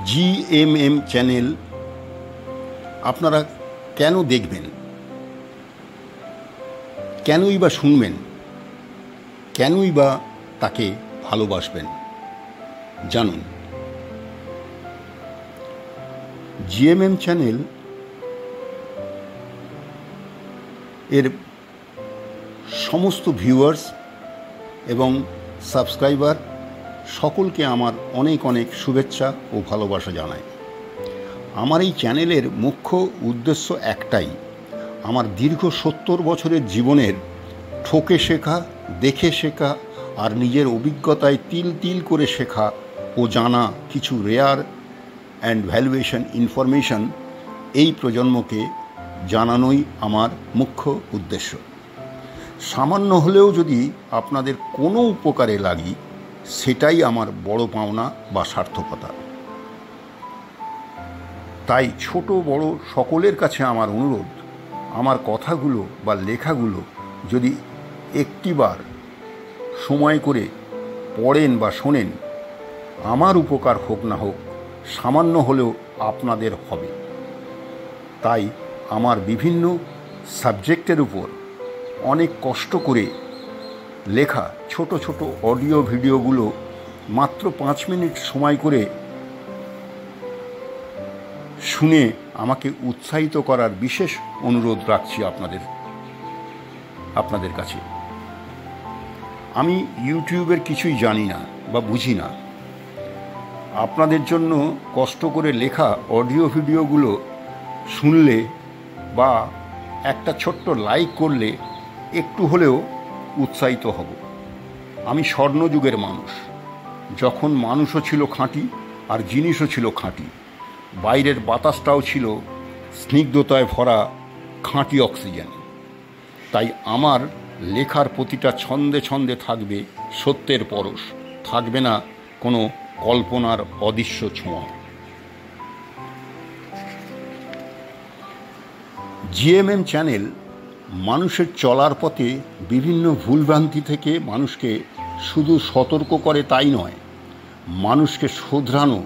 GMm channel আপনারা কেন দেখবেন, কেনই বা শুনবেন, কেনই বা তাকে ভালোবাসবেন? জানুন। জিএমএম চ্যানেল এর সমস্ত ভিউয়ার্স এবং সাবস্ক্রাইবার সকলকে আমার অনেক অনেক শুভেচ্ছা ও ভালোবাসা জানাই। আমার এই চ্যানেলের মুখ্য উদ্দেশ্য একটাই, আমার দীর্ঘ 70 বছরের জীবনের ঠকে শেখা, দেখে শেখা আর নিজের অভিজ্ঞতায় তিল তিল করে শেখা ও জানা কিছু রেয়ার অ্যান্ড ভ্যালুয়েশন ইনফরমেশন এই প্রজন্মকে জানানোই আমার মুখ্য উদ্দেশ্য। সামান্য হলেও যদি আপনাদের কোনো উপকারে লাগি, সেটাই আমার বড় পাওনা বা সার্থকতা। তাই ছোট বড় সকলের কাছে আমার অনুরোধ, আমার কথাগুলো বা লেখাগুলো যদি একটিবার সময় করে পড়েন বা শোনেন, আমার উপকার হোক না হোক, সামান্য হলেও আপনাদের হবে। তাই আমার বিভিন্ন সাবজেক্টের উপর অনেক কষ্ট করে লেখা ছোট ছোট অডিও ভিডিওগুলো মাত্র 5 মিনিট সময় করে শুনে আমাকে উৎসাহিত করার বিশেষ অনুরোধ রাখছি আপনাদের কাছে। আমি ইউটিউবের কিছুই জানি না বা বুঝি না। আপনাদের জন্য কষ্ট করে লেখা অডিও ভিডিওগুলো শুনলে বা একটা ছোট্ট লাইক করলে একটু হলেও উৎসাহিত হব। আমি স্বর্ণযুগের মানুষ, যখন মানুষও ছিল খাঁটি আর জিনিসও ছিল খাঁটি, বাইরের বাতাসটাও ছিল স্নিগ্ধতায় ভরা খাঁটি অক্সিজেন। তাই আমার লেখার প্রতিটা ছন্দে ছন্দে থাকবে সত্যের পরশ, থাকবে না কোনো কল্পনার অদৃশ্য ছোঁয়া। জিএমএম চ্যানেল মানুষের চলার পথে বিভিন্ন ভুলভ্রান্তি থেকে মানুষকে শুধু সতর্ক করে তাই নয়, মানুষকে শোধরানো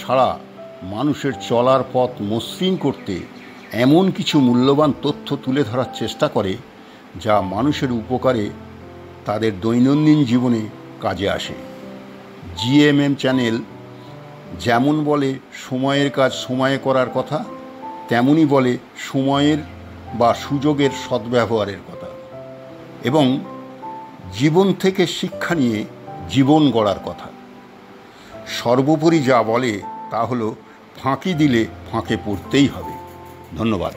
ছাড়া মানুষের চলার পথ মসৃণ করতে এমন কিছু মূল্যবান তথ্য তুলে ধরার চেষ্টা করে যা মানুষের উপকারে তাদের দৈনন্দিন জীবনে কাজে আসে। জিএমএম চ্যানেল যেমন বলে সময়ের কাজ সময়ে করার কথা, তেমনই বলে সময়ের বা সুযোগের সদ্ব্যবহারের কথা এবং জীবন থেকে শিক্ষা নিয়ে জীবন গড়ার কথা। সর্বোপরি যা বলে তা হলো, ফাঁকি দিলে ফাঁকে পড়তেই হবে। ধন্যবাদ।